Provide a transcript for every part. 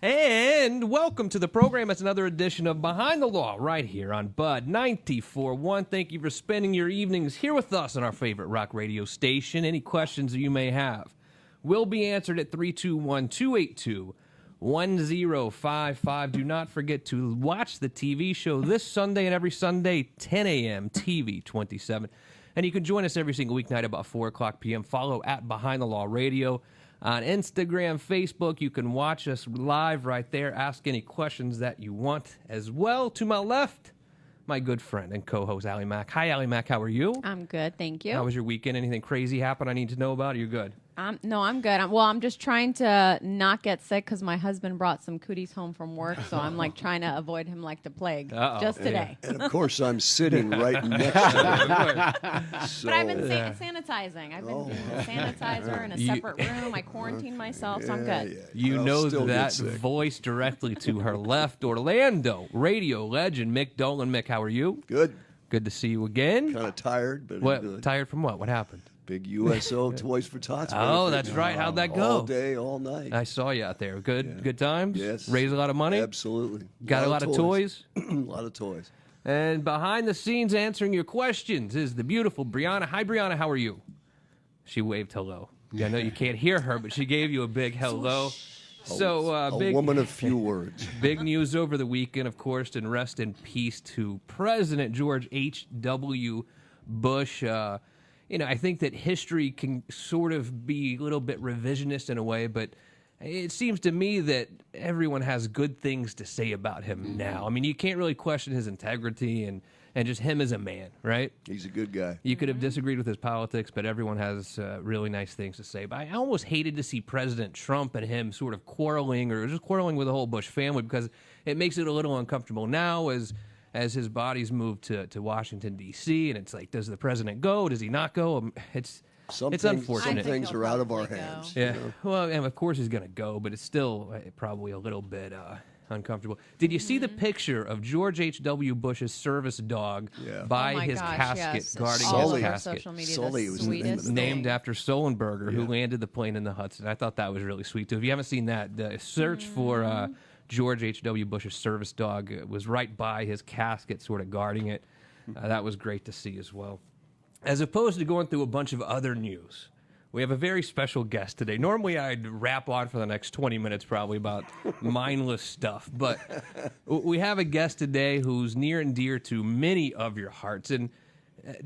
And welcome to the program. It's another edition of Behind the Law right here on Bud 94.1. Thank you for spending your evenings here with us on our favorite rock radio station. Any questions that you may have will be answered at 321-282-1055. Do not forget to watch the TV show this Sunday and every Sunday, 10 a.m., TV 27. And you can join us every single weeknight about 4 o'clock p.m. Follow at Behind the Law Radio on Instagram, Facebook. You can watch us live right there. Ask any questions that you want as well. To my left, my good friend and co-host, Allie Mack. Hi, Allie Mack. How are you? I'm good, thank you. How was your weekend? Anything crazy happen I need to know about? Are you good? No, I'm good. I'm just trying to not get sick because my husband brought some cooties home from work, so I'm like trying to avoid him like the plague. Just today. And of course, I'm sitting right next to him. So, But I've been sanitizing. I've been sanitizer in a separate room. I quarantined myself, so I'm good. You I'll know still get that sick. voice directly to her left. Orlando radio legend Mick Dolan. Mick, how are you? Good. Good to see you again. Kind of tired, but What? good. Tired from what? What happened? Big USO Toys for Tots. Oh, benefit. that's right. How'd that go? All day, all night. I saw you out there. Good times? Yes. Raised a lot of money? Absolutely. Got a lot of toys? A lot of toys. And behind the scenes answering your questions is the beautiful Brianna. Hi, Brianna. How are you? She waved hello. I know you can't hear her, but she gave you a big hello. So, A big woman of few words. big news over the weekend, of course, and rest in peace to President George H.W. Bush. I think that history can sort of be a little bit revisionist in a way, but it seems to me that everyone has good things to say about him now. I mean, you can't really question his integrity and just him as a man, right? He's a good guy. You could have disagreed with his politics, but everyone has really nice things to say. But I almost hated to see President Trump and him sort of quarreling or just quarreling with the whole Bush family because it makes it a little uncomfortable now as his body's moved to Washington, D.C., and it's like, does the president go? Does he not go? It's unfortunate. Some things he'll are out of our probably go. hands. Yeah, you know? well, and of course he's going to go, but it's still probably a little bit uncomfortable. Did you see the picture of George H.W. Bush's service dog by Oh my his gosh, casket, yes. guarding All his over casket? social media, Sully the was the name of sweetest the dog. Named thing. after Sullenberger, who landed the plane in the Hudson. I thought that was really sweet, too. If you haven't seen that, the search for George H.W. Bush's service dog was right by his casket, sort of guarding it. That was great to see as well. As opposed to going through a bunch of other news, we have a very special guest today. Normally, I'd rap on for the next 20 minutes probably about mindless stuff, but we have a guest today who's near and dear to many of your hearts. And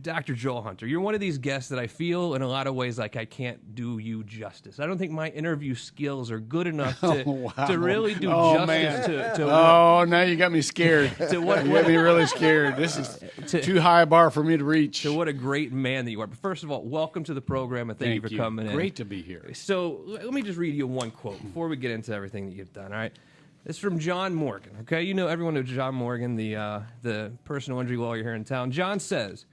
Dr. Joel Hunter, you're one of these guests that I feel in a lot of ways like I can't do you justice. I don't think my interview skills are good enough to really do justice to Oh, now you got me scared. to what You got me really scared. This is too high a bar for me to reach. to what a great man that you are. But first of all, welcome to the program, and thank you for coming in. Great to be here. So let me just read you one quote before we get into everything that you've done, all right? It's from John Morgan, okay? You know, everyone knows John Morgan, the personal injury lawyer here in town. John says,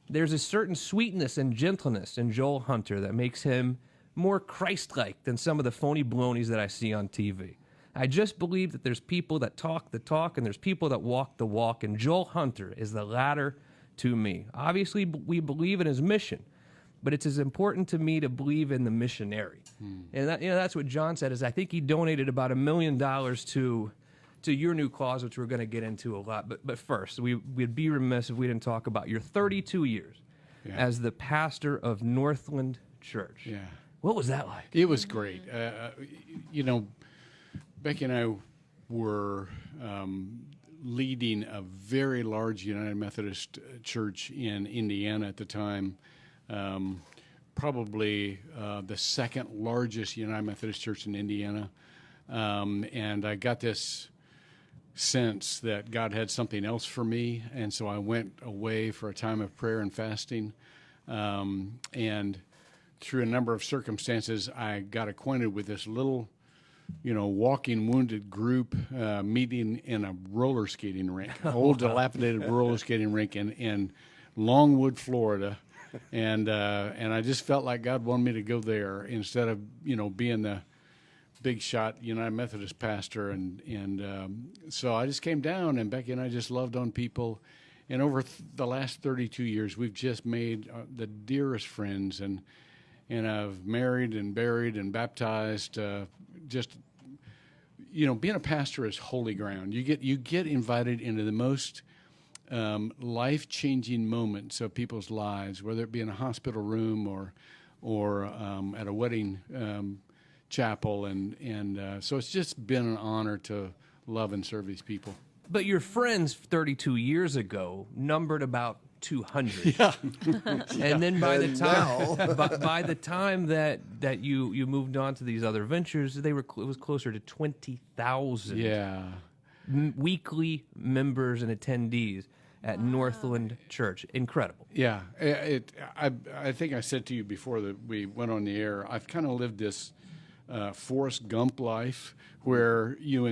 "There's a certain sweetness and gentleness in Joel Hunter that makes him more Christ-like than some of the phony balonies that I see on TV. I just believe that there's people that talk the talk and there's people that walk the walk, and Joel Hunter is the latter to me. Obviously, we believe in his mission, but it's as important to me to believe in the missionary." And that's what John said. Is I think he donated about $1 million to your new cause, which we're going to get into a lot. But first, we'd be remiss if we didn't talk about your 32 years as the pastor of Northland Church. Yeah. What was that like? It was great. Becky and I were leading a very large United Methodist church in Indiana at the time, probably the second largest United Methodist church in Indiana. And I got this sense that God had something else for me, and so I went away for a time of prayer and fasting. And through a number of circumstances, I got acquainted with this little, walking wounded group meeting in a roller skating rink, old dilapidated roller skating rink in Longwood, Florida. And I just felt like God wanted me to go there instead of, being the big shot United Methodist pastor. And so I just came down, and Becky and I just loved on people. And over the last 32 years, we've just made the dearest friends, and I've married and buried and baptized just being a pastor is holy ground. You get invited into the most life-changing moments of people's lives, whether it be in a hospital room or at a wedding chapel, and so it's just been an honor to love and serve these people. But your friends 32 years ago numbered about 200. Yeah. And then by the time by the time that you moved on to these other ventures, it was closer to 20,000. Yeah. Weekly members and attendees at Northland Church. Incredible. Yeah. I think I said to you before that we went on the air, I've kind of lived this Forrest Gump life where your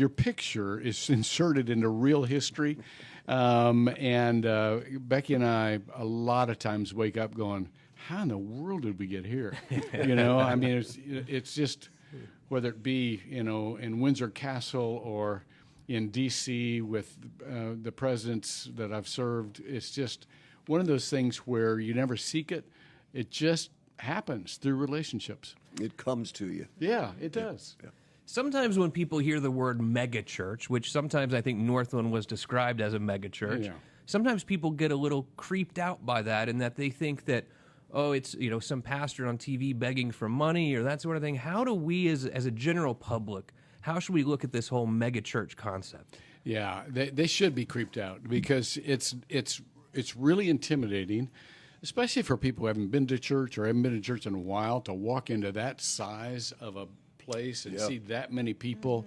picture is inserted into real history. And Becky and I a lot of times wake up going, how in the world did we get here? I mean, it's just, whether it be, in Windsor Castle or in D.C. with the presidents that I've served, it's just one of those things where you never seek it. It just happens through relationships. It comes to you. Yeah, it does. Yeah. Sometimes when people hear the word megachurch, which sometimes I think Northland was described as a megachurch, sometimes people get a little creeped out by that, and that they think that, oh, it's some pastor on TV begging for money or that sort of thing. How do we, as a general public, how should we look at this whole megachurch concept? Yeah, they should be creeped out because it's really intimidating, especially for people who haven't been to church or haven't been to church in a while, to walk into that size of a place and see that many people.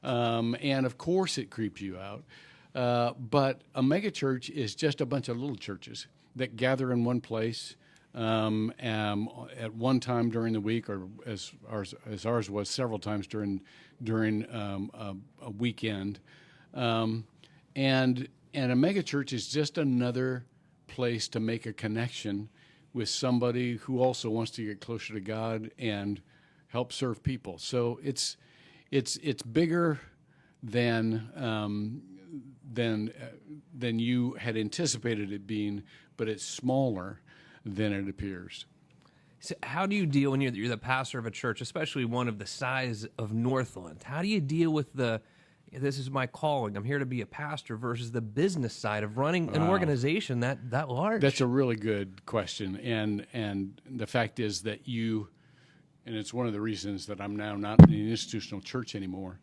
And of course it creeps you out. But a megachurch is just a bunch of little churches that gather in one place at one time during the week, or as ours was several times during a weekend. And a megachurch is just another place to make a connection with somebody who also wants to get closer to God and help serve people. So it's bigger than you had anticipated it being, but it's smaller than it appears. So how do you deal when you're the pastor of a church, especially one of the size of Northland? How do you deal with this is my calling, I'm here to be a pastor, versus the business side of running an organization that large? That's a really good question, and the fact is that and it's one of the reasons that I'm now not in an institutional church anymore.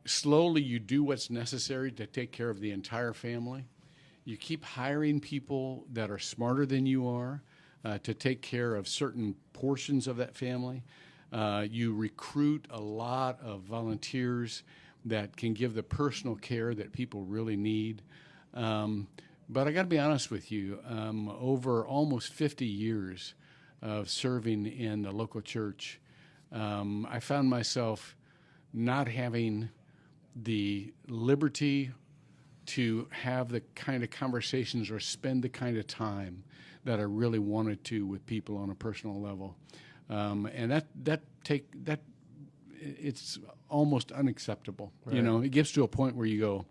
Slowly, you do what's necessary to take care of the entire family. You keep hiring people that are smarter than you are to take care of certain portions of that family. You recruit a lot of volunteers that can give the personal care that people really need. But I got to be honest with you, over almost 50 years of serving in the local church, I found myself not having the liberty to have the kind of conversations or spend the kind of time that I really wanted to with people on a personal level. And that it's almost unacceptable. Right. It gets to a point where you go,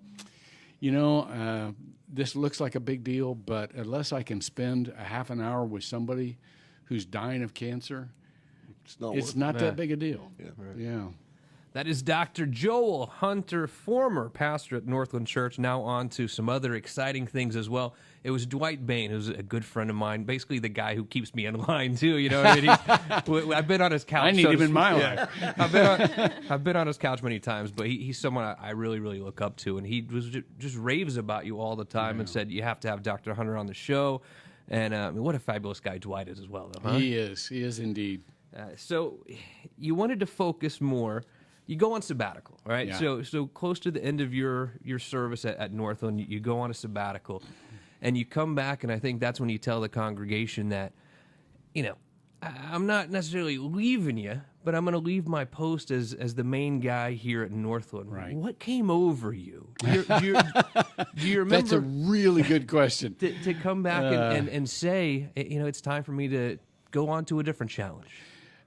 this looks like a big deal, but unless I can spend a half an hour with somebody who's dying of cancer, it's not that big a deal. Yeah. Right. Yeah. That is Dr. Joel Hunter, former pastor at Northland Church, now on to some other exciting things as well. It was Dwight Bain, who's a good friend of mine, basically the guy who keeps me in line, too. You know what I mean? I've been on his couch. I need him in my life. I've been on his couch many times, but he's someone I really, really look up to. And he was just raves about you all the time and said, you have to have Dr. Hunter on the show. And what a fabulous guy Dwight is as well, though, huh? He is indeed. So you wanted to focus more. You go on sabbatical, right? Yeah. So close to the end of your service at Northland, you go on a sabbatical, and you come back, and I think that's when you tell the congregation that, I'm not necessarily leaving you, but I'm going to leave my post as the main guy here at Northland. Right. What came over you? Do you remember? That's a really good question. To come back and say, it's time for me to go on to a different challenge.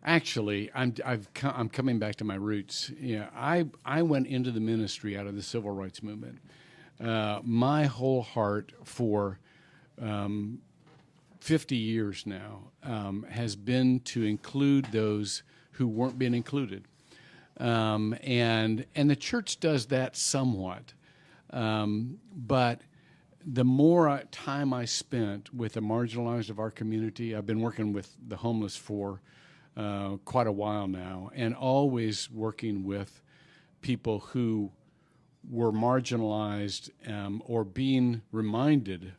Actually, I'm coming back to my roots. Yeah, I went into the ministry out of the civil rights movement. My whole heart for 50 years now has been to include those who weren't being included. And the church does that somewhat. But the more time I spent with the marginalized of our community, I've been working with the homeless for quite a while now, and always working with people who were marginalized or being reminded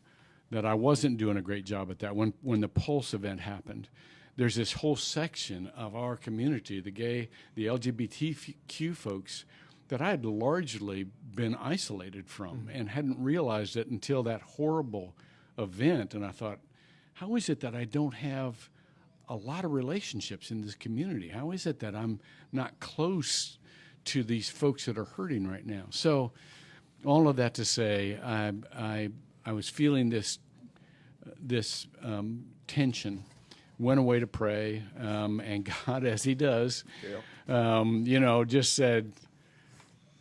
that I wasn't doing a great job at that. When the Pulse event happened, there's this whole section of our community, the gay, the LGBTQ folks, that I had largely been isolated from and hadn't realized it until that horrible event. And I thought, how is it that I don't have a lot of relationships in this community? How is it that I'm not close to these folks that are hurting right now? So all of that to say, I was feeling this tension, went away to pray, and God, as he does, just said,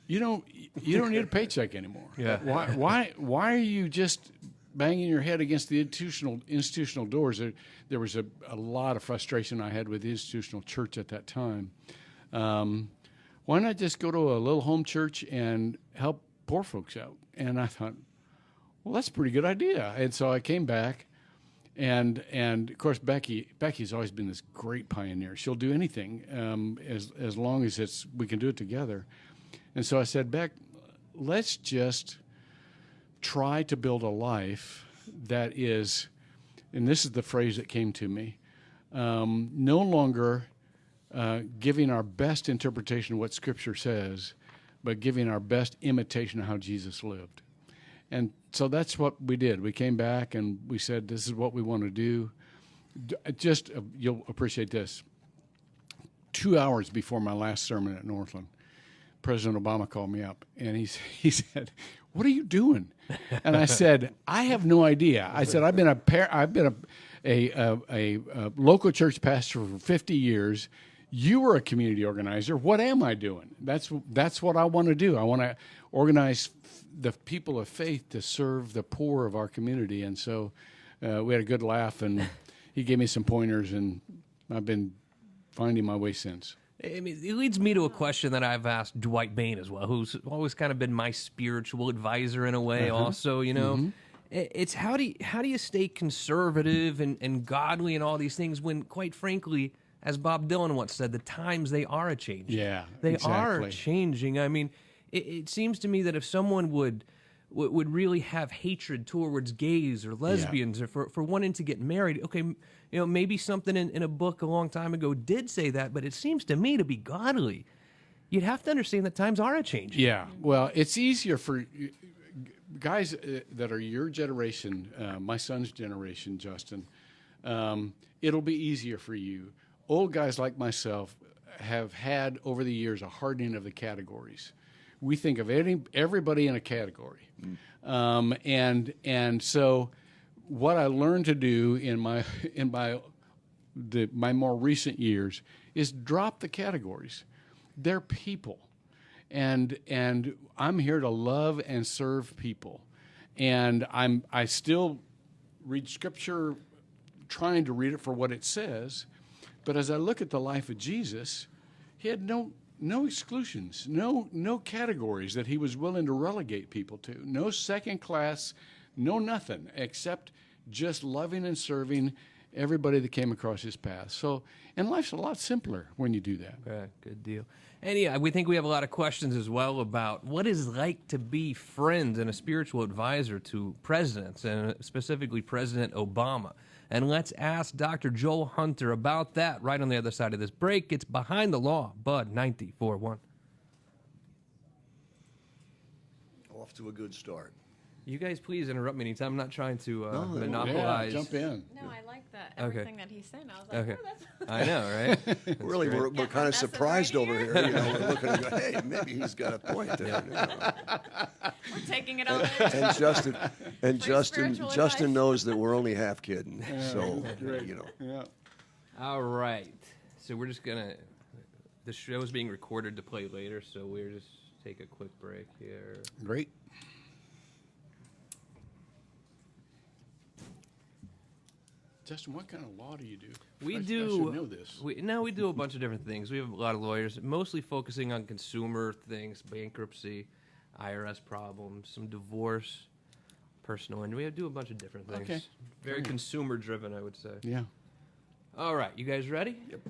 you don't need a paycheck anymore. Yeah. Why are you just banging your head against the institutional doors? There was a lot of frustration I had with the institutional church at that time. Why not just go to a little home church and help poor folks out? And I thought, well, that's a pretty good idea. And so I came back, and of course Becky's always been this great pioneer. She'll do anything as long as we can do it together. And so I said, Beck, let's just try to build a life that is, and this is the phrase that came to me, no longer giving our best interpretation of what Scripture says, but giving our best imitation of how Jesus lived. And so that's what we did. We came back and we said, this is what we want to do. Just, you'll appreciate this. 2 hours before my last sermon at Northland, President Obama called me up, and he said, "What are you doing?" And I said, "I have no idea." I said, "I've been a local church pastor for 50 years. You were a community organizer. What am I doing? That's what I want to do. I want to organize the people of faith to serve the poor of our community." And so we had a good laugh, and he gave me some pointers, and I've been finding my way since. I mean, it leads me to a question that I've asked Dwight Bain as well, who's always kind of been my spiritual advisor in a way. Also, it's how do you stay conservative and godly and all these things when, quite frankly, as Bob Dylan once said, the times they are a changing. Yeah, they exactly. are changing. I mean, it seems to me that if someone would really have hatred towards gays or lesbians or for wanting to get married, okay, maybe something in a book a long time ago did say that, but it seems to me to be godly. You'd have to understand that times are a changing. Yeah, well, it's easier for guys that are your generation, my son's generation, Justin. It'll be easier for you. Old guys like myself have had over the years a hardening of the categories. We think of everybody in a category, and so what I learned to do in my more recent years is drop the categories. They're people, and I'm here to love and serve people, and I still read Scripture, trying to read it for what it says, but as I look at the life of Jesus, he had no exclusions, no categories that he was willing to relegate people to, no second class, no nothing, except just loving and serving everybody that came across his path. So, and life's a lot simpler when you do that. Okay, good deal. And yeah, we think we have a lot of questions as well about what it's like to be friends and a spiritual advisor to presidents, and specifically President Obama. And let's ask Dr. Joel Hunter about that right on the other side of this break. It's Behind the Law, Bud 94.1. Off to a good start. You guys please interrupt me anytime. I'm not trying to monopolize. Yeah, jump in. No, I like that. Okay. Everything that he said. I was like, Okay. oh, that's... I know, right? Really, we're kind of that's surprised right over here. here. We're looking and go, hey, maybe he's got a point there. We're taking it all in. And Justin spiritual Justin advice. knows that we're only half kidding. So, Yeah. All right. So we're just going to, the show is being recorded to play later, so we'll just take a quick break here. Great. Justin, what kind of law do you do? We I do. should know this. We do a bunch of different things. We have a lot of lawyers, mostly focusing on consumer things, bankruptcy, IRS problems, some divorce, personal injury. We do a bunch of different things. Okay. Very consumer driven, I would say. Yeah. All right, you guys ready? Yep.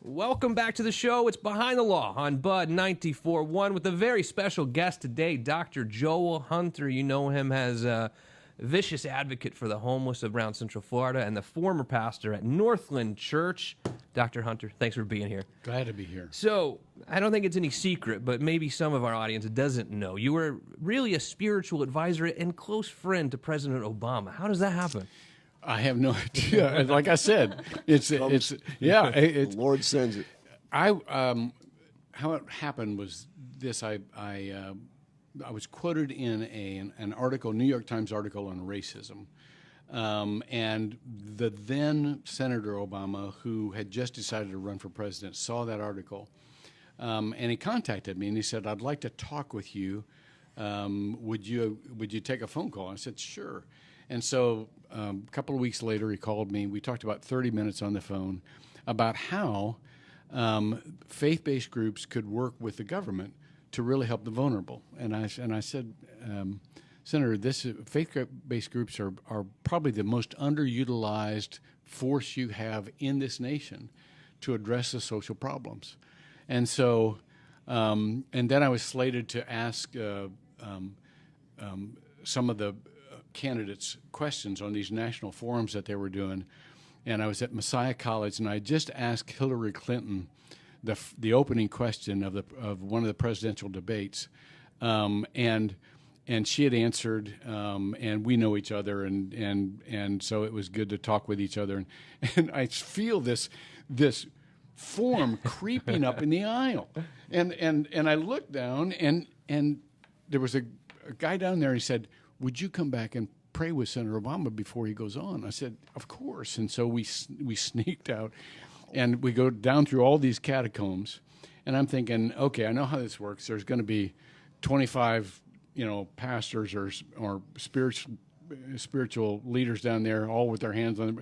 Welcome back to the show. It's Behind the Law on Bud 94.1 with a very special guest today, Dr. Joel Hunter. You know him as a vicious advocate for the homeless around Central Florida and the former pastor at Northland Church. Dr. Hunter, thanks for being here. Glad to be here. So, I don't think it's any secret, but maybe some of our audience doesn't know. You were really a spiritual advisor and close friend to President Obama. How does that happen? I have no idea. Like I said, it's yeah. The Lord sends it. How it happened was this. I was quoted in an article, New York Times article on racism, and the then Senator Obama, who had just decided to run for president, saw that article, and he contacted me and he said, "I'd like to talk with you. Would you take a phone call?" I said, "Sure." And so a couple of weeks later, he called me. We talked about 30 minutes on the phone about how faith-based groups could work with the government to really help the vulnerable. And I said, Senator, faith-based groups are probably the most underutilized force you have in this nation to address the social problems. And so, and then I was slated to ask some of the candidates questions on these national forums that they were doing, and I was at Messiah College, and I just asked Hillary Clinton the opening question of one of the presidential debates, and she had answered, and we know each other, and so it was good to talk with each other, and I feel this form creeping up in the aisle, and I looked down, and there was a guy down there. He said, "Would you come back and pray with Senator Obama before he goes on?" I said, "Of course." And so we sneaked out, and we go down through all these catacombs, and I'm thinking, okay, I know how this works. There's going to be 25, pastors or spiritual leaders down there, all with their hands on,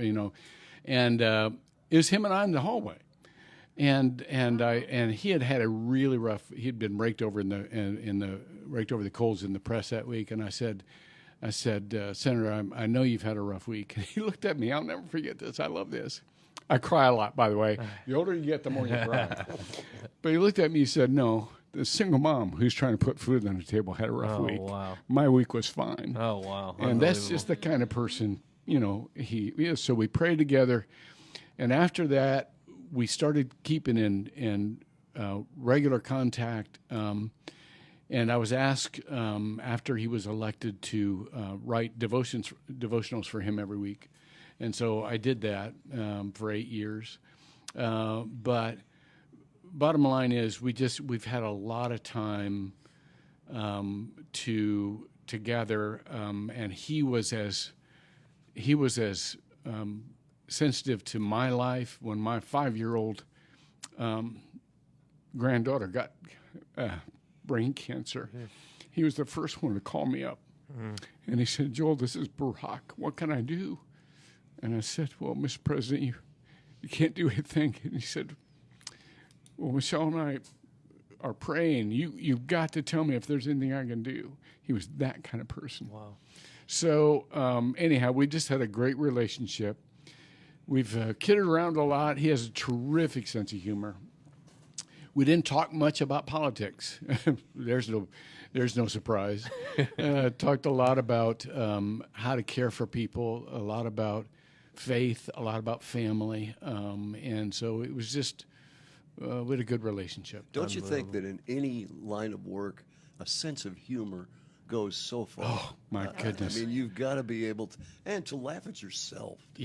and it was him and I in the hallway. And he had a really rough. He'd been raked over raked over the coals in the press that week. And I said, Senator, I know you've had a rough week. And he looked at me. I'll never forget this. I love this. I cry a lot, by the way. The older you get, the more you cry. But he looked at me. He said, "No, the single mom who's trying to put food on the table had a rough week. Wow. My week was fine." Oh, wow. And that's just the kind of person, he is. So we prayed together. And after that, we started keeping in regular contact, and I was asked after he was elected to write devotionals for him every week, and so I did that for 8 years. But bottom line is, we've had a lot of time to gather, and he was as sensitive to my life when my 5-year-old granddaughter got brain cancer. He was the first one to call me up. And he said, "Joel, this is Barack. What can I do?" And I said, "Well, Mr. President, you can't do anything." And he said, "Well, Michelle and I are praying. You've got to tell me if there's anything I can do." He was that kind of person. Wow. So anyhow, we just had a great relationship. We've kidded around a lot. He has a terrific sense of humor. We didn't talk much about politics. There's no surprise. Talked a lot about how to care for people, a lot about faith, a lot about family, and so it was just we had a good relationship. Don't you think that in any line of work, a sense of humor goes so far? Oh, my goodness. I mean, you've got to be able to laugh at yourself. Too.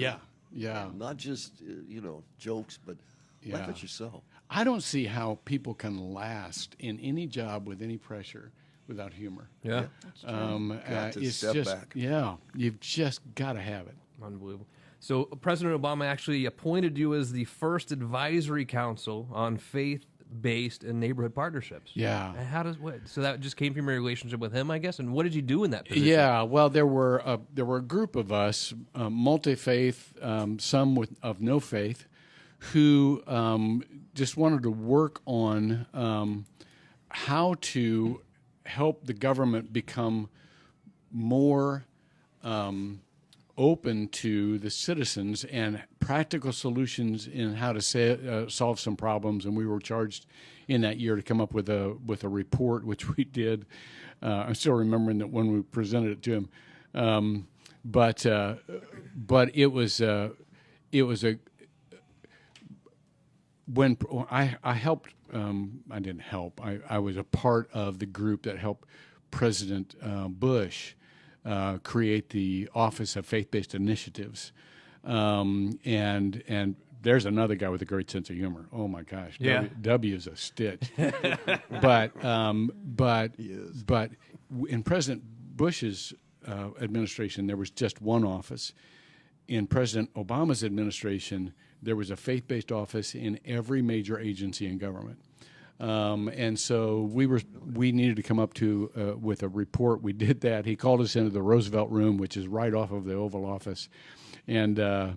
Yeah. Not just, jokes, but laugh at yourself. I don't see how people can last in any job with any pressure without humor. Yeah. Got to it's step just, back. Yeah, you've just got to have it. Unbelievable. So President Obama actually appointed you as the first advisory council on faith based in neighborhood partnerships. Yeah. And how does what? So that just came from your relationship with him, I guess. And what did you do in that position? Yeah, well, there were a group of us, multi-faith, some of no faith, who just wanted to work on how to help the government become more open to the citizens and practical solutions in how to solve some problems. And we were charged in that year to come up with a report, which we did. I'm still remembering that when we presented it to him, but it was when I helped. I didn't help. I was a part of the group that helped President Bush create the Office of Faith-Based Initiatives, and there's another guy with a great sense of humor. Oh my gosh, Yeah. W is a stitch. but in President Bush's administration, there was just one office. In President Obama's administration, there was a faith-based office in every major agency in government. And so we needed to come up with a report. We did that. He called us into the Roosevelt Room, which is right off of the Oval Office, and I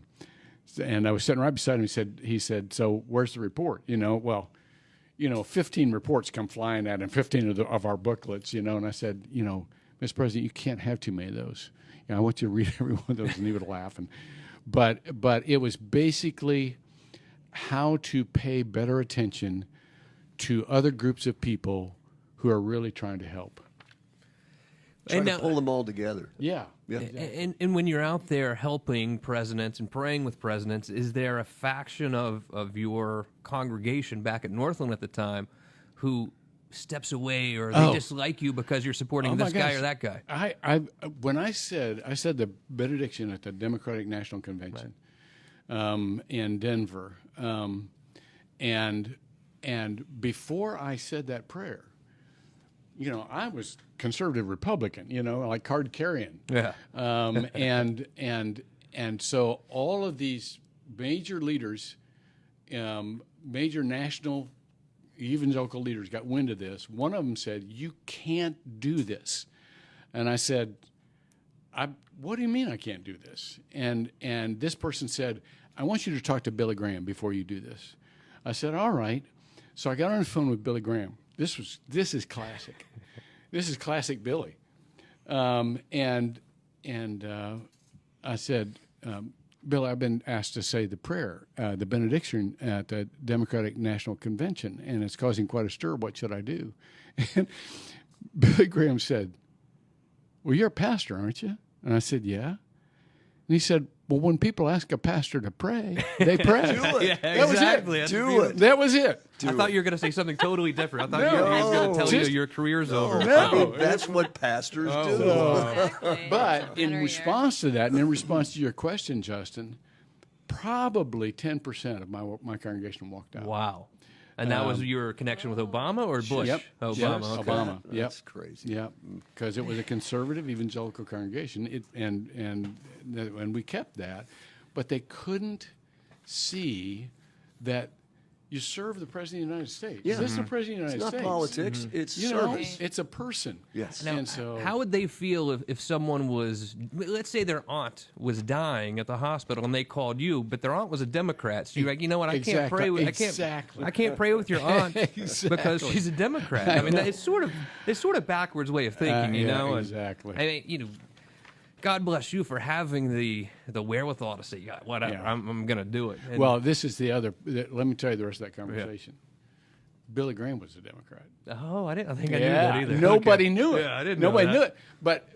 was sitting right beside him. He said, "So where's the report?" 15 reports come flying at him, 15 of our booklets, And I said, Mr. President, you can't have too many of those. I want you to read every one of those, and he would laugh. But it was basically how to pay better attention to other groups of people who are really trying to help. Try And to now- pull them all together. Yeah. Yeah. And when you're out there helping presidents and praying with presidents, is there a faction of your congregation back at Northland at the time who steps away or they dislike you because you're supporting Oh, my this guy gosh. or that guy? When I said the benediction at the Democratic National Convention in Denver, and before I said that prayer, I was conservative Republican, like card carrying. Yeah. And so all of these major leaders, major national evangelical leaders got wind of this. One of them said, "You can't do this." And I said, "What do you mean I can't do this?" And this person said, "I want you to talk to Billy Graham before you do this." I said, "All right." So I got on the phone with Billy Graham. This is classic. This is classic Billy. And I said, "Bill, I've been asked to say the prayer, the benediction at the Democratic National Convention, and it's causing quite a stir. What should I do?" And Billy Graham said, "Well, you're a pastor, aren't you?" And I said, "Yeah." And he said, "Well, when people ask a pastor to pray, they pray." Do it. Yeah, That was it. exactly. That's Do beautiful. it. That was it. I thought you were going to say something totally different. I thought you were going to tell Just- you your career's over. I mean, that's what pastors do. Exactly. But in Better response to that, and in response to your question, Justin, probably 10% of my congregation walked out. Wow. And that was your connection with Obama or Bush? Yep. Obama. Yes. Okay. Obama. Yep. That's crazy. Yeah, because it was a conservative evangelical congregation, and we kept that, but they couldn't see that you serve the President of the United States. Yeah. This is the President of the It's United not States. politics. It's You know, service. it's a person. Yes. Now, And so, how would they feel if someone was, let's say their aunt was dying at the hospital and they called you, but their aunt was a Democrat? So you're like, you know what, I can't pray with I can't pray with your aunt because she's a Democrat. I mean, it's sort of backwards way of thinking, you yeah, know. And, exactly. I mean, God bless you for having the wherewithal to say, yeah, whatever, Yeah. I'm going to do it. And- well, this is the other. Let me tell you the rest of that conversation. Billy Graham was a Democrat. oh, I think I knew that either. Nobody Okay. knew it. Yeah, I didn't know Nobody that. knew it. But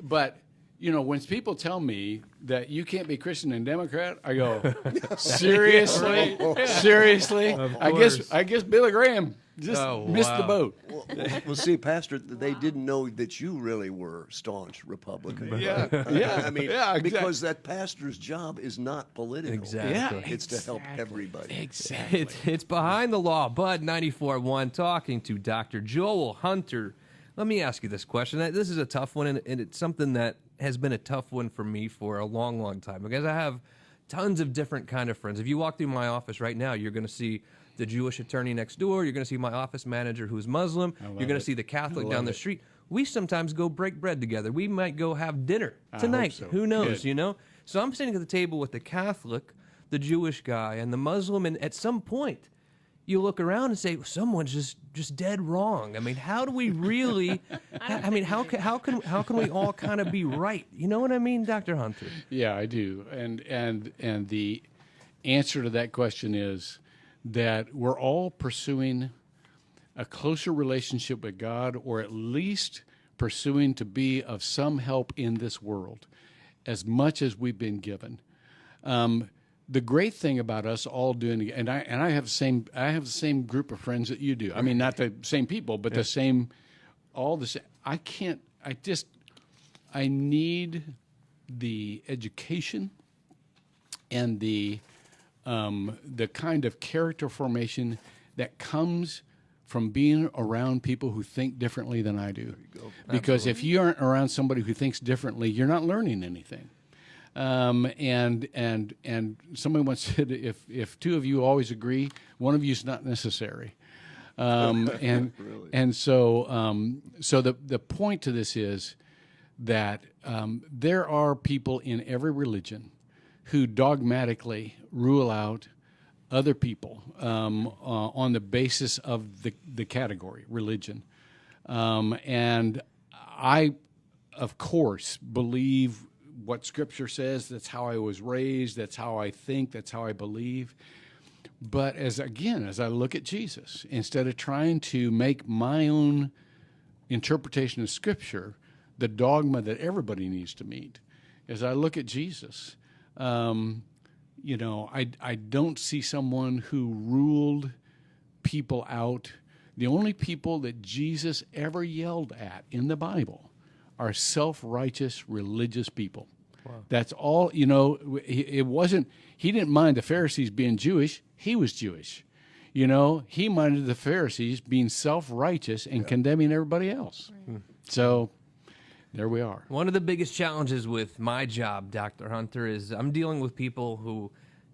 when people tell me that you can't be Christian and Democrat, I go, seriously, seriously. course. I guess Billy Graham just missed the wow. boat. Well, see, Pastor, they didn't know that you really were staunch Republican. Yeah, yeah. I mean, Yeah, exactly. because that pastor's job is not political. Exactly. Yeah, It's to help everybody. Exactly. It's Behind the Law. Bud 94.1 talking to Dr. Joel Hunter. Let me ask you this question. This is a tough one, and it's something that has been a tough one for me for a long, long time because I have tons of different kind of friends. If you walk through my office right now, you're going to see the Jewish attorney next door. You're going to see my office manager who's Muslim. You're going to it. see the Catholic I down love the it. street. We sometimes go break bread together. We might go have dinner hope tonight. so. Who knows, Good. you know? So I'm sitting at the table with the Catholic, the Jewish guy, and the Muslim, and at some point, you look around and say, someone's just dead wrong. I mean, how do we really? I mean, how can we all kind of be right? You know what I mean, Dr. Hunter? Yeah, I do. And the answer to that question is that we're all pursuing a closer relationship with God, or at least pursuing to be of some help in this world, as much as we've been given. The great thing about us all doing, and I have the same group of friends that you do. I mean, not the same people, but the same, all the same. I need the education and the kind of character formation that comes from being around people who think differently than I do. Because if you aren't around somebody who thinks differently, you're not learning anything. And somebody once said, if two of you always agree, one of you is not necessary. And so the point to this is that there are people in every religion who dogmatically rule out other people on the basis of the category religion, and I, of course, believe what Scripture says. That's how I was raised. That's how I think. That's how I believe. But as I look at Jesus, instead of trying to make my own interpretation of Scripture the dogma that everybody needs to meet, as I look at Jesus, I don't see someone who ruled people out. The only people that Jesus ever yelled at in the Bible are self-righteous religious people. Wow. That's all, it wasn't, he didn't mind the Pharisees being Jewish. He was Jewish. He minded the Pharisees being self-righteous and condemning everybody else. Right. So there we are. One of the biggest challenges with my job, Dr. Hunter, is I'm dealing with people who,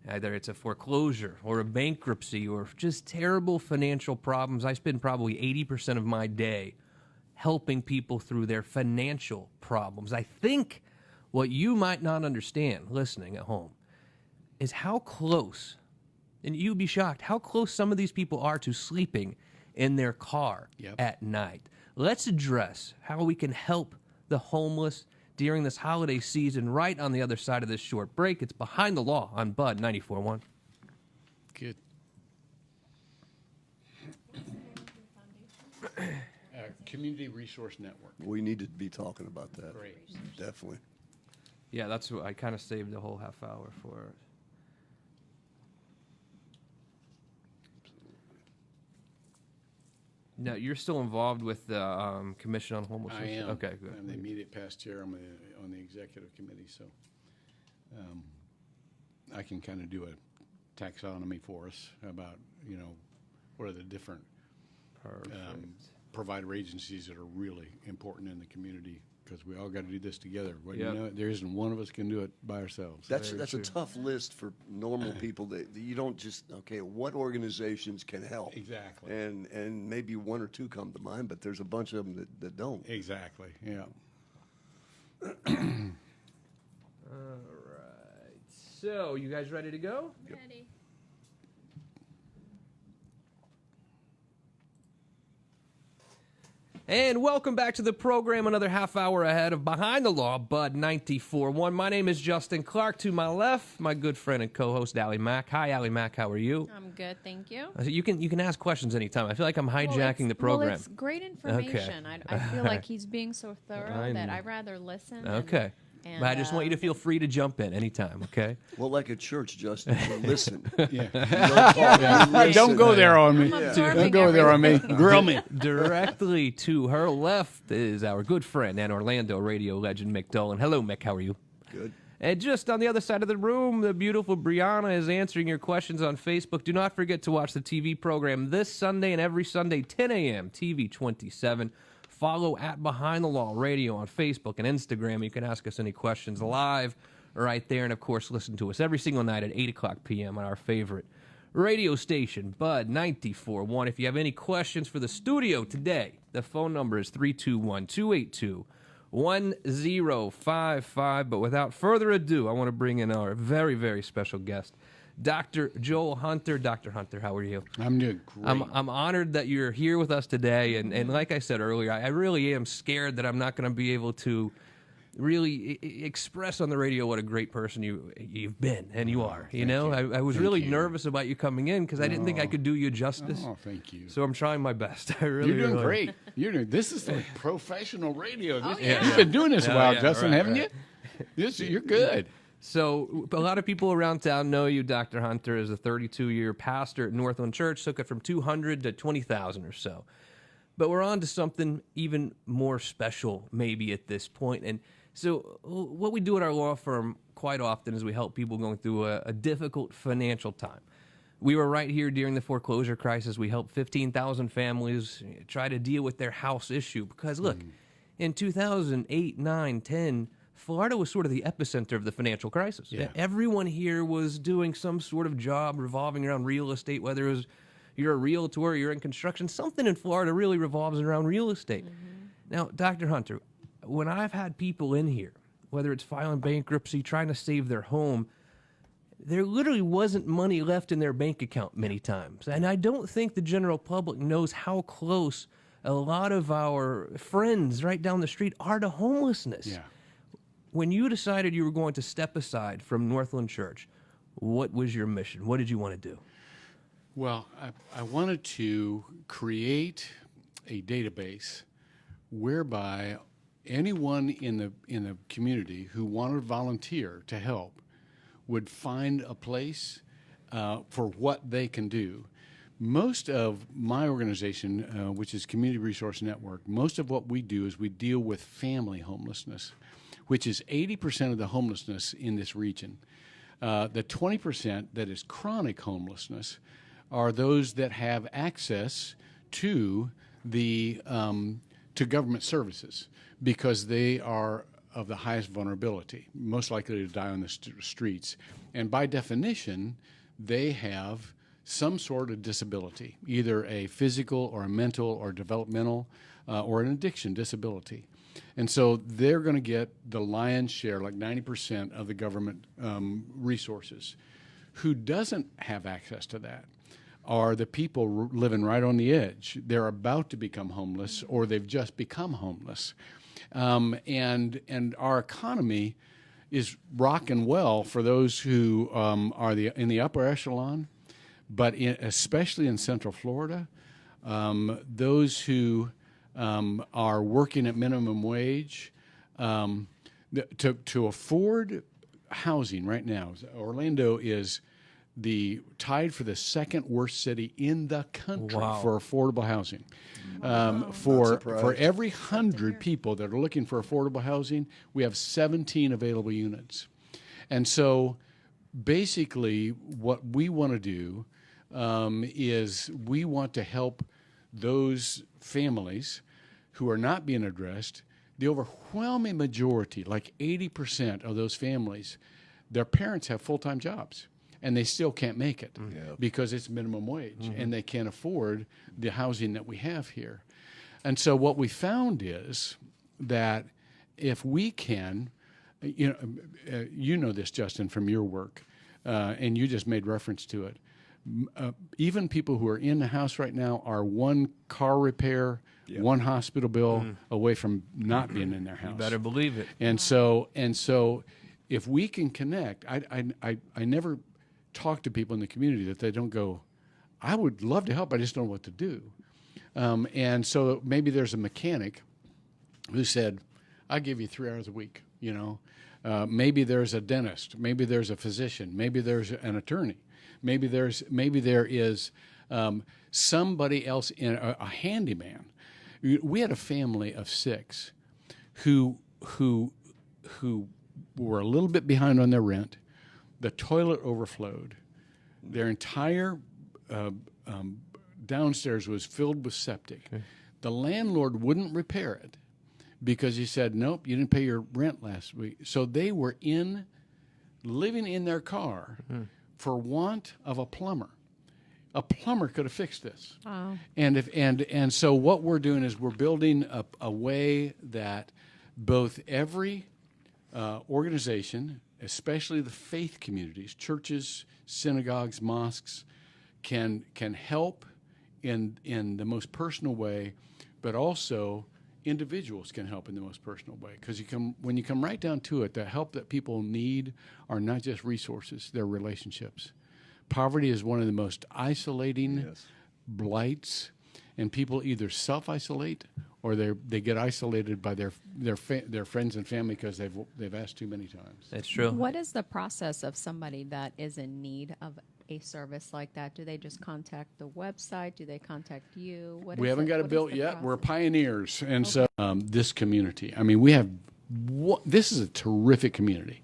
either it's a foreclosure or a bankruptcy or just terrible financial problems. I spend probably 80% of my day helping people through their financial problems. I think what you might not understand, listening at home, is how close, and you'd be shocked, how close some of these people are to sleeping in their car at night. Let's address how we can help the homeless during this holiday season right on the other side of this short break. It's Behind the Law on Bud 94.1. Good. Community Resource Network. We need to be talking about that. Great. Definitely. Yeah, that's what I kind of saved the whole half hour for. No, you're still involved with the Commission on Homelessness? I am. Okay, good. I'm the immediate past chair on the executive committee, so I can kind of do a taxonomy for us about, what are the different provider agencies that are really important in the community, because we all got to do this together. Well, there isn't one of us can do it by ourselves. That's a tough list for normal people. That you don't just what organizations can help? Exactly. And maybe one or two come to mind, but there's a bunch of them that don't. Exactly. Yeah. All right. So, you guys ready to go? Ready. And welcome back to the program. Another half hour ahead of Behind the Law, Bud 94.1. My name is Justin Clark. To my left, my good friend and co-host, Allie Mack. Hi, Allie Mack. How are you? I'm good, thank you. You can ask questions anytime. I feel like I'm hijacking the program. Well, it's great information. Okay. I feel like he's being so thorough that I'd rather listen. Okay. But I just want you to feel free to jump in anytime, okay? Well, like at church, Justin, listen. Don't go there on me. Don't go there on me. Grill me. Directly to her left is our good friend and Orlando radio legend, Mick Dolan. Hello, Mick. How are you? Good. And just on the other side of the room, the beautiful Brianna is answering your questions on Facebook. Do not forget to watch the TV program this Sunday and every Sunday, 10 a.m., TV 27. Follow at Behind the Law Radio on Facebook and Instagram. You can ask us any questions live right there. And, of course, listen to us every single night at 8 o'clock p.m. on our favorite radio station, Bud 94.1. If you have any questions for the studio today, the phone number is 321-282-1055. But without further ado, I want to bring in our very, very special guest, Dr. Joel Hunter. Dr. Hunter, how are you? I'm doing great. I'm honored that you're here with us today. And like I said earlier, I really am scared that I'm not going to be able to really express on the radio what a great person you've been, and you are. You know, I was really nervous about you coming in because I didn't think I could do you justice. Oh, thank you. So I'm trying my best. I really, You're doing really great. This is like professional radio. yeah. You've been doing this a while, yeah, Justin, right, haven't right. you? You're good. So a lot of people around town know you, Dr. Hunter, as a 32-year pastor at Northland Church. Took it from 200 to 20,000 or so. But we're on to something even more special maybe at this point. And so what we do at our law firm quite often is we help people going through a difficult financial time. We were right here during the foreclosure crisis. We helped 15,000 families try to deal with their house issue. Because, look, in 2008, 9, 10, Florida was sort of the epicenter of the financial crisis. Yeah. Everyone here was doing some sort of job revolving around real estate, whether it was you're a realtor or you're in construction. Something in Florida really revolves around real estate. Now, Dr. Hunter, when I've had people in here, whether it's filing bankruptcy, trying to save their home, there literally wasn't money left in their bank account many times. And I don't think the general public knows how close a lot of our friends right down the street are to homelessness. Yeah. When you decided you were going to step aside from Northland Church, what was your mission? What did you want to do? Well, I wanted to create a database whereby anyone in the community who wanted to volunteer to help would find a place for what they can do. Most of my organization, which is Community Resource Network, most of what we do is we deal with family homelessness, which is 80% of the homelessness in this region. The 20% that is chronic homelessness are those that have access to the to government services because they are of the highest vulnerability, most likely to die on the streets. And by definition, they have some sort of disability, either a physical or a mental or developmental or an addiction disability. And so they're going to get the lion's share, like 90% of the government resources. Who doesn't have access to that are the people living right on the edge. They're about to become homeless or they've just become homeless. And our economy is rocking well for those who are in the upper echelon, but especially in Central Florida, those who are working at minimum wage to afford housing right now. Orlando is tied for the second worst city in the country for affordable housing. For every 100 people that are looking for affordable housing, we have 17 available units. And so basically what we want to do is we want to help those families who are not being addressed. The overwhelming majority, like 80% of those families, their parents have full-time jobs. And they still can't make it because it's minimum wage, and they can't afford the housing that we have here. And so what we found is that if we can, you know this, Justin, from your work, and you just made reference to it. Even people who are in the house right now are one car repair, one hospital bill away from not being in their house. You better believe it. And so if we can connect, I never talk to people in the community that they don't go, I would love to help, I just don't know what to do. And so maybe there's a mechanic who said, I'll give you 3 hours a week, you know. Maybe there's a dentist, maybe there's a physician, maybe there's an attorney, maybe there is somebody else, a handyman. We had a family of 6 who were a little bit behind on their rent. The toilet overflowed. Their entire downstairs was filled with septic. Okay. The landlord wouldn't repair it because he said, nope, you didn't pay your rent last week. So they were living in their car for want of a plumber. a plumber could have fixed this. Oh. And so what we're doing is we're building a way that both every organization, especially the faith communities, churches, synagogues, mosques, can help in the most personal way, but also individuals can help in the most personal way. Because when you come right down to it, the help that people need are not just resources; they're relationships. Poverty is one of the most isolating blights, and people either self-isolate or they get isolated by their friends and family because they've asked too many times. That's true. What is the process of somebody that is in need of a service like that? Do they just contact the website? Do they contact you? We haven't got it built yet. We're pioneers, and so this community. I mean, this is a terrific community.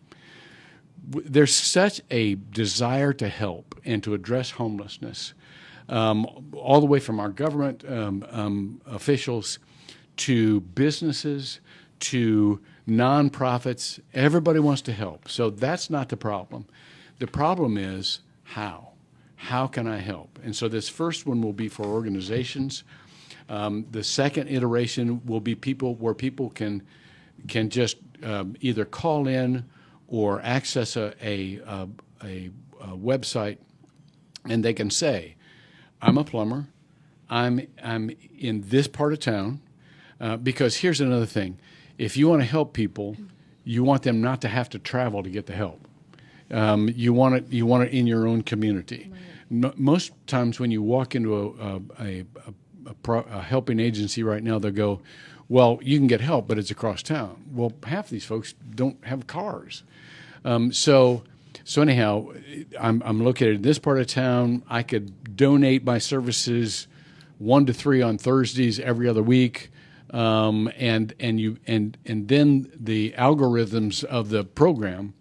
There's such a desire to help and to address homelessness, all the way from our government officials to businesses to nonprofits. Everybody wants to help. So that's not the problem. The problem is how. How can I help? And so this first one will be for organizations. The second iteration will be where people can just either call in or access a website, and they can say, "I'm a plumber. I'm in this part of town." Because here's another thing: if you want to help people, you want them not to have to travel to get the help. You want it in your own community. Right. Most times when you walk into a helping agency right now, they'll go, "Well, you can get help, but it's across town." Well, half of these folks don't have cars. So anyhow, I'm located in this part of town. I could donate my services 1 to 3 on Thursdays every other week, and then the algorithms of the program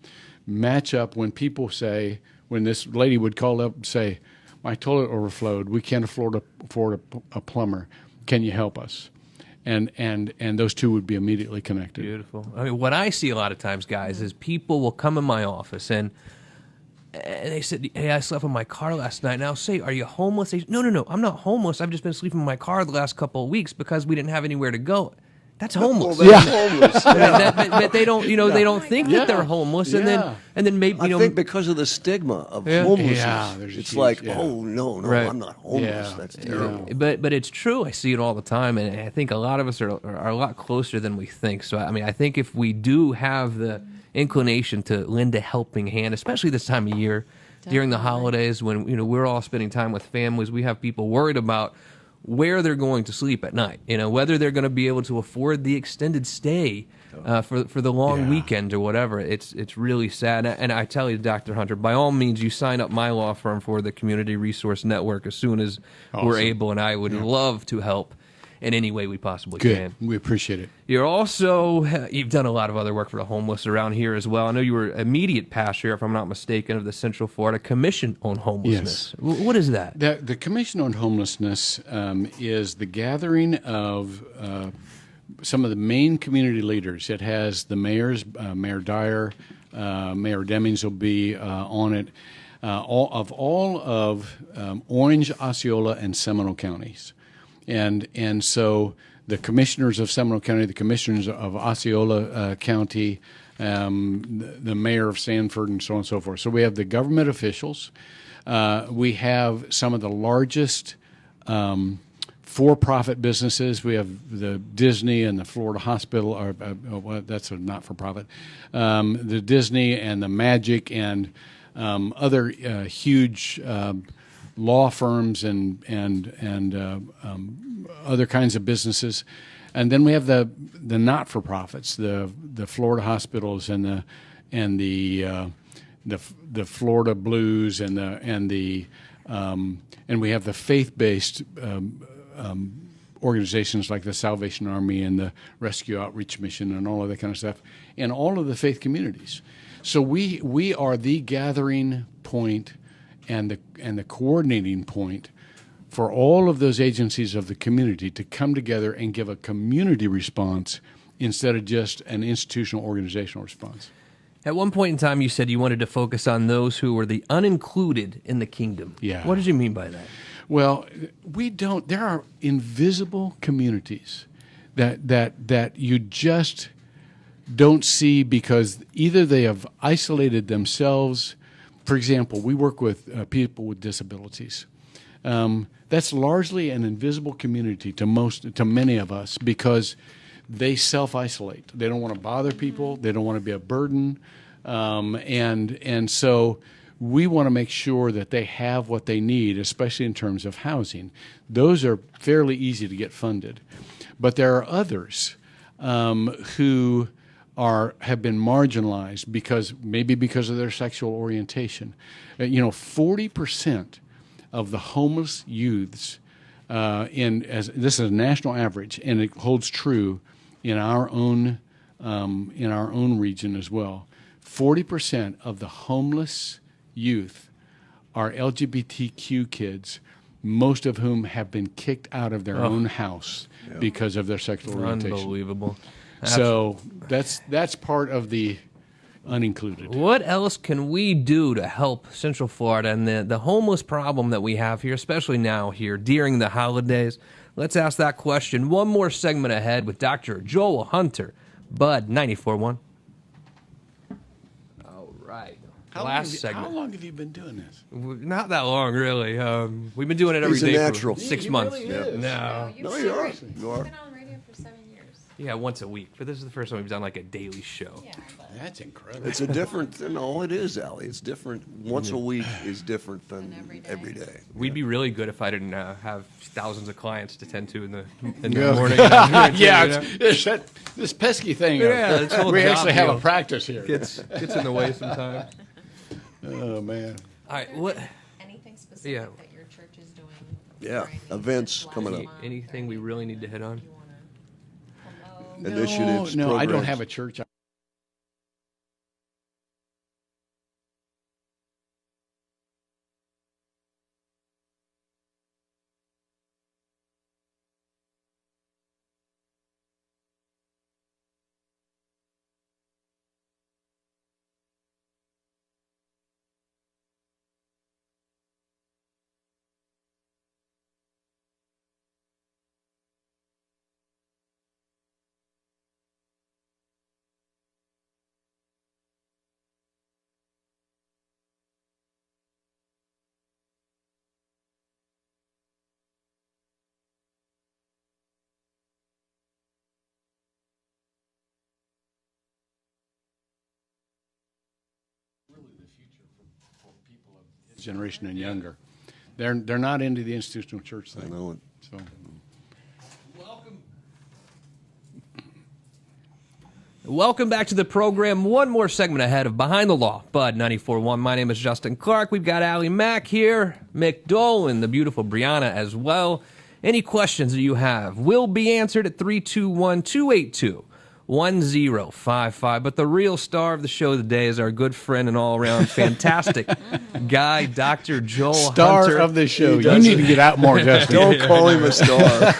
match up when people say, when this lady would call up and say, "My toilet overflowed. We can't afford a plumber. Can you help us?" And those two would be immediately connected. Beautiful. I mean, what I see a lot of times, guys, is people will come in my office and they said, "Hey, I slept in my car last night." And I'll say, "Are you homeless?" They say, No, I'm not homeless. I've just been sleeping in my car the last couple of weeks because we didn't have anywhere to go. That's homeless. Well, that's homeless. But they don't, they don't think that they're homeless, and then maybe I think because of the stigma of homelessness, it's like, oh no, right. I'm not homeless. Yeah. That's terrible. But it's true. I see it all the time, and I think a lot of us are a lot closer than we think. So I mean, I think if we do have the inclination to lend a helping hand, especially this time of year, during the holidays when we're all spending time with families, we have people worried about where they're going to sleep at night, whether they're going to be able to afford the extended stay for the long weekend or whatever. It's really sad. And I tell you, Dr. Hunter, by all means, you sign up my law firm for the Community Resource Network as soon as we're able, and I would love to help in any way we possibly can. We appreciate it. You've done a lot of other work for the homeless around here as well. I know you were immediate pastor, if I'm not mistaken, of the Central Florida Commission on Homelessness. Yes. What is that? The Commission on Homelessness is the gathering of some of the main community leaders. It has the mayors, Mayor Dyer, Mayor Demings will be on it, all of Orange, Osceola, and Seminole counties. And so the commissioners of Seminole County, the commissioners of Osceola County, the mayor of Sanford, and so on and so forth. So we have the government officials. We have some of the largest for-profit businesses. We have the Disney and the Florida Hospital, that's a not-for-profit. The Disney and the Magic and other huge law firms and other kinds of businesses, and then we have the not-for-profits, the Florida hospitals and the Florida Blues and we have the faith-based organizations like the Salvation Army and the Rescue Outreach Mission and all of that kind of stuff, and all of the faith communities. So we are the gathering point and the coordinating point for all of those agencies of the community to come together and give a community response instead of just an institutional organizational response. At one point in time, you said you wanted to focus on those who were the unincluded in the kingdom. Yeah. What did you mean by that? Well, we don't. There are invisible communities that you just don't see because either they have isolated themselves. For example, we work with people with disabilities. That's largely an invisible community to many of us because they self-isolate. They don't want to bother people. They don't want to be a burden, and so we want to make sure that they have what they need, especially in terms of housing. Those are fairly easy to get funded, but there are others who have been marginalized because of their sexual orientation. 40% of the homeless youths this is a national average, and it holds true in our own region as well. 40% of the homeless youth are LGBTQ kids, most of whom have been kicked out of their own house because of their sexual orientation. Unbelievable. So that's part of the unincluded. What else can we do to help Central Florida and the homeless problem that we have here, especially now here during the holidays? Let's ask that question. One more segment ahead with Dr. Joel Hunter, Bud 94.1. All right. How long have you been doing this? Not that long, really. We've been doing it every He's a day natural. for 6 He months. really is. No. No, you are. You are. Been on radio for 7 years. Yeah, once a week. But this is the first time we've done like a daily show. Yeah, but That's incredible. It's a different. No, it is, Allie. It's different. Once a week is different than every day. every day. We'd be really good if I didn't have thousands of clients to tend to in the Yeah. morning. Yeah, it's this pesky thing. Yeah, this whole we job actually have deal. a practice here. Gets in the way sometimes. Oh man. All right, what? anything specific Yeah. that your church is doing? Yeah, during events last coming up. month Anything we really need to hit on? you wanna promote? Initiatives. No, I don't programs. have a church. Generation and younger, they're not into the institutional church I thing. know it. So Welcome back to the program. One more segment ahead of Behind the Law, Bud 94.1. My name is Justin Clark. We've got Allie Mack here, Mick Dolan, the beautiful Brianna as well. Any questions that you have will be answered at 321-282-1055. But the real star of the show today is our good friend and all-around fantastic guy, Dr. Joel star Hunter. of the show. He You does need it. to get out more, Justin. Don't call him a star.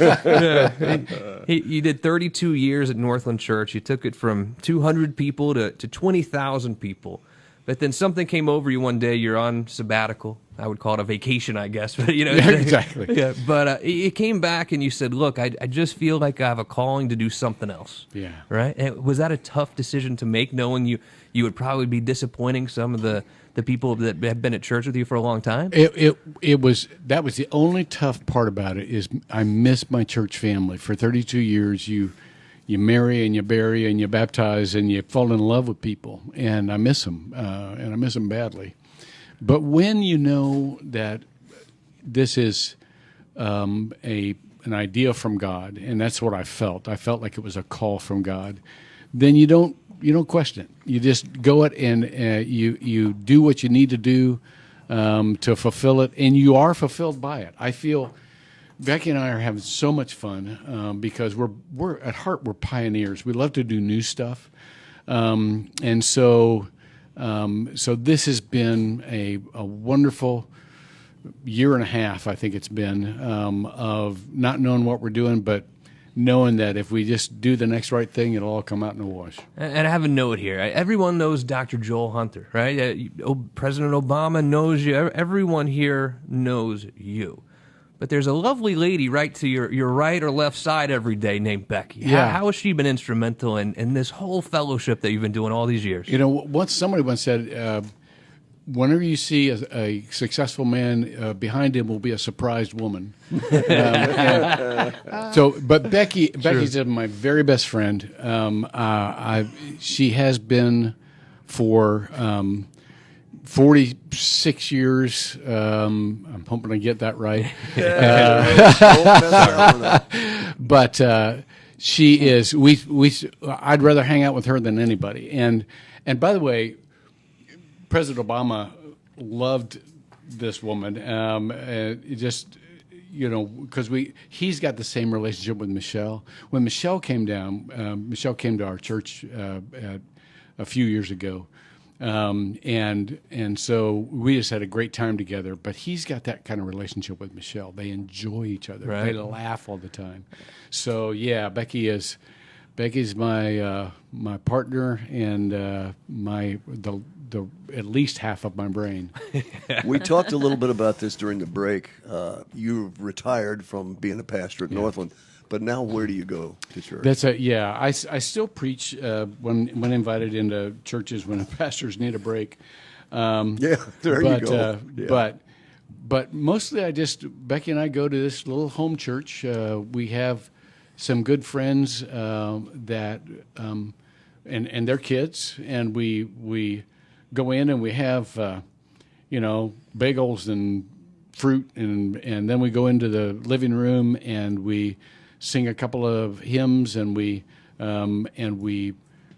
You did 32 years at Northland Church. You took it from 200 people to 20,000 people. But then something came over you one day. You're on sabbatical. I would call it a vacation, I guess. But Yeah, exactly. Yeah, but you came back and you said, "Look, I just feel like I have a calling to do something else." Yeah. Right. And was that a tough decision to make, knowing you would probably be disappointing some of the people that have been at church with you for a long time? It was that was the only tough part about it is I miss my church family. For 32 years, you marry and you bury and you baptize and you fall in love with people, and I miss them, and I miss them badly. But when you know that this is an idea from God, and that's what I felt like it was a call from God, then you don't question it. You just go it and you do what you need to do to fulfill it, and you are fulfilled by it. I feel Becky and I are having so much fun because we're at heart we're pioneers. We love to do new stuff, and so this has been a wonderful year and a half. I think it's been of not knowing what we're doing, but knowing that if we just do the next right thing, it'll all come out in the wash. And I have a note here. Everyone knows Dr. Joel Hunter, right? President Obama knows you. Everyone here knows you. But there's a lovely lady right to your right or left side every day named Becky. Yeah. How has she been instrumental in this whole fellowship that you've been doing all these years? You know, somebody once said, whenever you see a successful man, behind him will be a surprised woman. But Becky's my very best friend. She has been for 46 years. I'm hoping I get that right. But she is. I'd rather hang out with her than anybody. And by the way, President Obama loved this woman. Because he's got the same relationship with Michelle. When Michelle came down, Michelle came to our church a few years ago, and so we just had a great time together. But he's got that kind of relationship with Michelle. They enjoy each other. Right. They laugh all the time. So yeah, Becky's my partner and the at least half of my brain. We talked a little bit about this during the break. You've retired from being a pastor at Northland, but now where do you go to church? I still preach when invited into churches when pastors need a break. There you go. But mostly Becky and I go to this little home church. We have some good friends that and their kids, and we go in and we have bagels and fruit, and then we go into the living room and we sing a couple of hymns, and we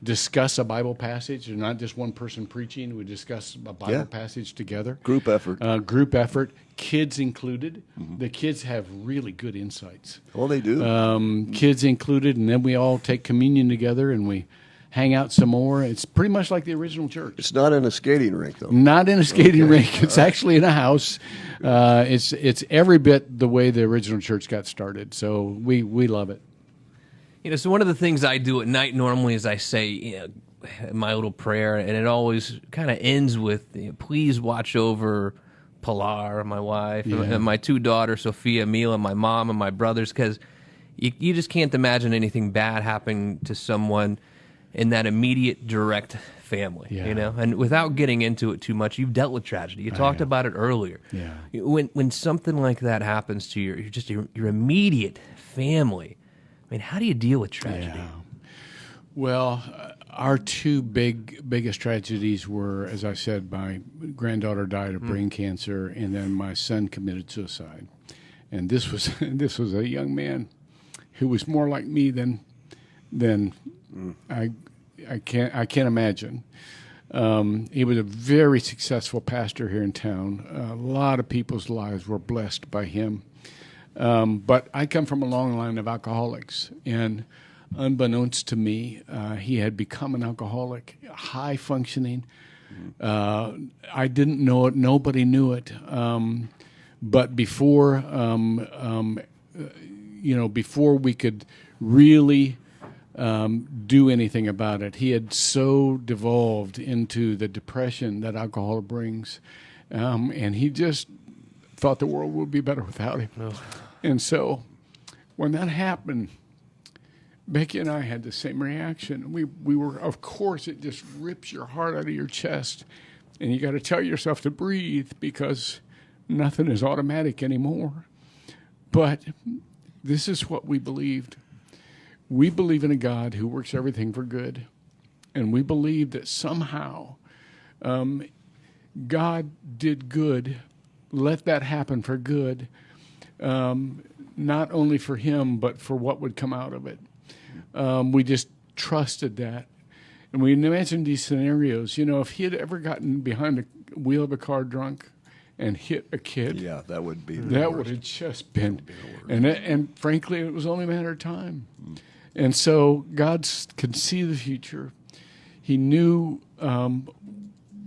discuss a Bible passage. And not just one person preaching. We discuss a Bible passage together. Group effort. Kids included. Mm-hmm. The kids have really good insights. Oh, they do. Kids included, and then we all take communion together and we hang out some more. It's pretty much like the original church. It's not in a skating rink, though. Not in a skating rink. It's actually in a house. It's every bit the way the original church got started. So we love it. So one of the things I do at night normally is I say my little prayer, and it always kind of ends with, please watch over Pilar, my wife, and my two daughters, Sophia, Mila, my mom, and my brothers, because you just can't imagine anything bad happening to someone in that immediate direct family, and without getting into it too much, you've dealt with tragedy. You talked about it earlier. Yeah. When something like that happens to your immediate family, I mean, how do you deal with tragedy? Yeah. Well, our two biggest tragedies were, as I said, my granddaughter died of brain cancer, and then my son committed suicide. And this was a young man who was more like me than I can't imagine. He was a very successful pastor here in town. A lot of people's lives were blessed by him. But I come from a long line of alcoholics, and unbeknownst to me, he had become an alcoholic, high functioning. I didn't know it; nobody knew it. But before we could really do anything about it, he had so devolved into the depression that alcohol brings, and he just thought the world would be better without him. Oh. And so when that happened, Becky and I had the same reaction. We were, of course, it just rips your heart out of your chest, and you got to tell yourself to breathe because nothing is automatic anymore. But this is what we believed. We believe in a God who works everything for good, and we believe that somehow God did good, let that happen for good, not only for him, but for what would come out of it. We just trusted that. And we imagined these scenarios. If he had ever gotten behind the wheel of a car drunk and hit a kid, that would be that would have just been, and frankly, it was only a matter of time. And so God could see the future. He knew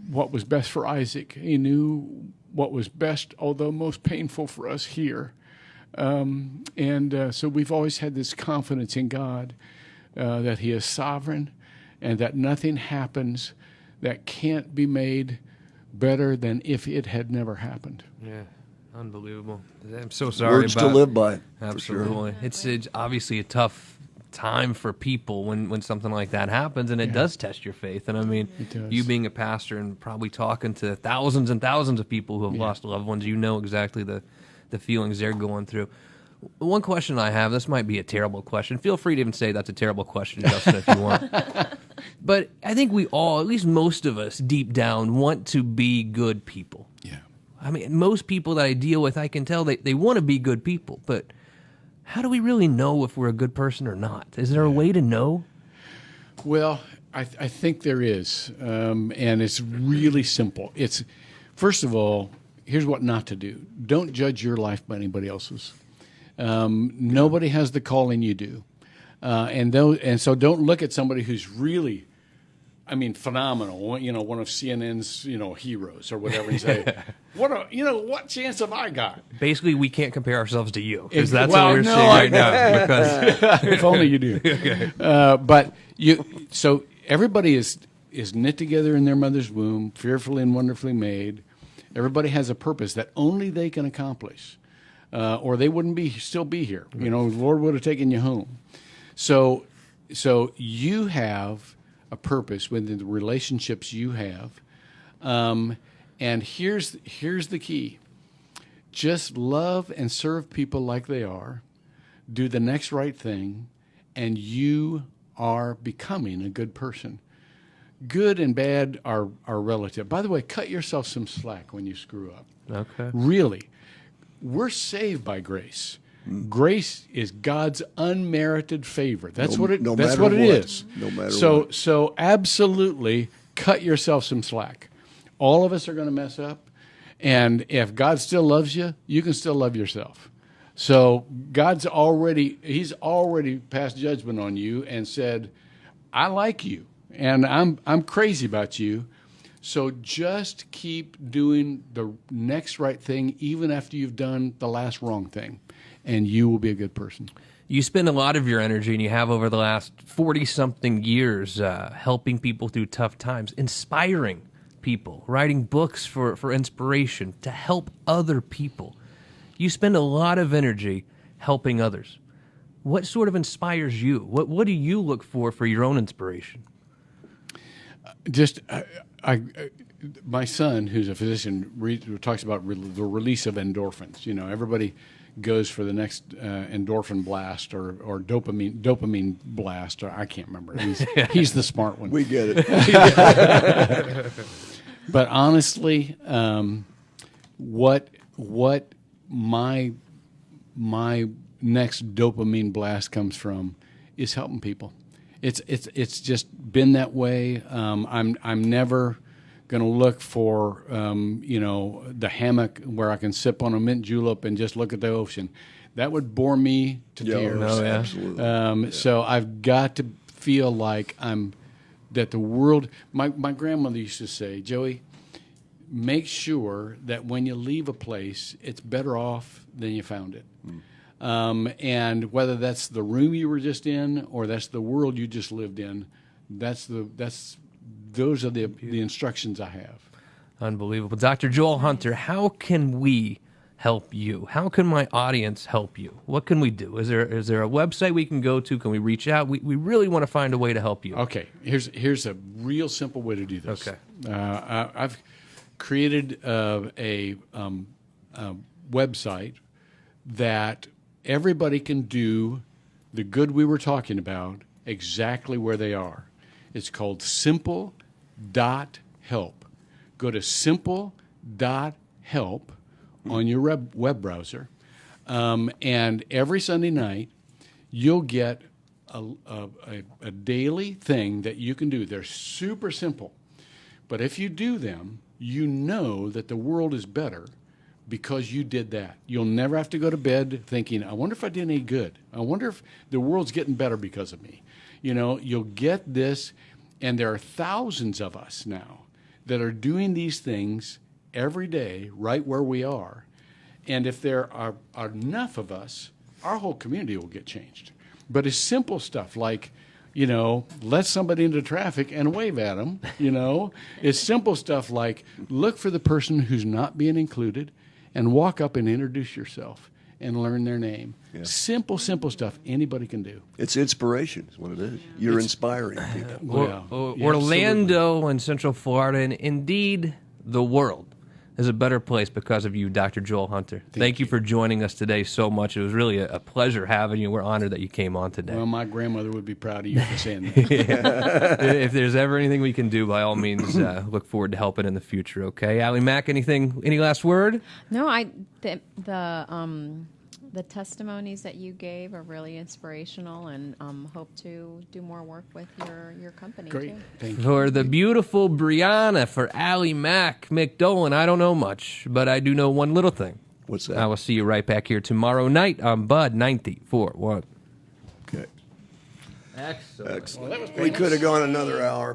what was best for Isaac. He knew what was best, although most painful for us here. So we've always had this confidence in God that He is sovereign and that nothing happens that can't be made better than if it had never happened. Yeah, unbelievable. I'm so sorry Words about to live by. For sure. Absolutely. It's obviously a tough time for people when something like that happens, and it does test your faith. And I mean, It does. you being a pastor and probably talking to thousands and thousands of people who have lost loved ones, you know exactly the feelings they're going through. One question I have, this might be a terrible question. Feel free to even say that's a terrible question, Justin, if you want. But I think we all, at least most of us, deep down, want to be good people. Yeah. I mean, most people that I deal with, I can tell they want to be good people, but how do we really know if we're a good person or not? Is there a way to know? Well, I think there is, and it's really simple. It's, first of all, here's what not to do. Don't judge your life by anybody else's. Nobody has the calling you do. And so don't look at somebody who's really, phenomenal, one of CNN's, heroes or whatever, and say, what chance have I got? Basically, we can't compare ourselves to you, because If- that's well, what we're no, seeing I- right now. Because If only you do. But so everybody is knit together in their mother's womb, fearfully and wonderfully made. Everybody has a purpose that only they can accomplish, or they wouldn't still be here. The Lord would have taken you home. So you have a purpose within the relationships you have, and here's the key: just love and serve people like they are. Do the next right thing, and you are becoming a good person. Good and bad are relative. By the way, cut yourself some slack when you screw up. okay, Really, we're saved by grace. Grace is God's unmerited favor. That's what it no that's matter what it what. is. No matter so what. so absolutely cut yourself some slack. All of us are going to mess up, and if God still loves you, you can still love yourself. So He's already passed judgment on you and said, I like you and I'm crazy about you. So just keep doing the next right thing even after you've done the last wrong thing, and you will be a good person. you spend a lot of your energy, and you have over the last 40-something years, helping people through tough times, inspiring people, writing books for inspiration, to help other people. You spend a lot of energy helping others. What sort of inspires you? What do you look for your own inspiration? Just my son, who's a physician, talks about the release of endorphins. Everybody goes for the next endorphin blast or dopamine blast. Or I can't remember. He's the smart one. We get it. But honestly, what my next dopamine blast comes from is helping people. It's just been that way. I'm never going to look for the hammock where I can sip on a mint julep and just look at the ocean. That would bore me to tears. no, yeah. Absolutely. So I've got to feel like that the world. My grandmother used to say, Joey, make sure that when you leave a place, it's better off than you found it. And whether that's the room you were just in or that's the world you just lived in, those are the instructions I have. Unbelievable. Dr. Joel Hunter, how can we help you? How can my audience help you? What can we do? Is there a website we can go to? Can we reach out? We really want to find a way to help you. Okay, here's a real simple way to do this. Okay. I've created a website that everybody can do the good we were talking about exactly where they are. It's called simple.help. Go to simple.help on your web browser, and every Sunday night you'll get a daily thing that you can do. They're super simple, but if you do them, you know that the world is better because you did that. You'll never have to go to bed thinking, I wonder if I did any good. I wonder if the world's getting better because of me. You'll get this, and there are thousands of us now that are doing these things every day right where we are. And if there are enough of us, our whole community will get changed. But it's simple stuff like, let somebody into traffic and wave at them, It's simple stuff like look for the person who's not being included and walk up and introduce yourself and learn their name. Yeah. Simple stuff anybody can do. It's inspiration is what it is. You're inspiring people. Orlando and Central Florida, and indeed the world, is a better place because of you, Dr. Joel Hunter. Thank you for joining us today so much. It was really a pleasure having you. We're honored that you came on today. Well, my grandmother would be proud of you for saying that. If there's ever anything we can do, by all means, look forward to helping in the future, okay? Allie Mack, any last word? No, the testimonies that you gave are really inspirational, and hope to do more work with your company. Great. Too. Thank you. For the beautiful Brianna, for Allie Mack, Mick Dolan, I don't know much, but I do know one little thing. What's that? I will see you right back here tomorrow night on Bud 94.1. Okay. Excellent. We could have gone another hour.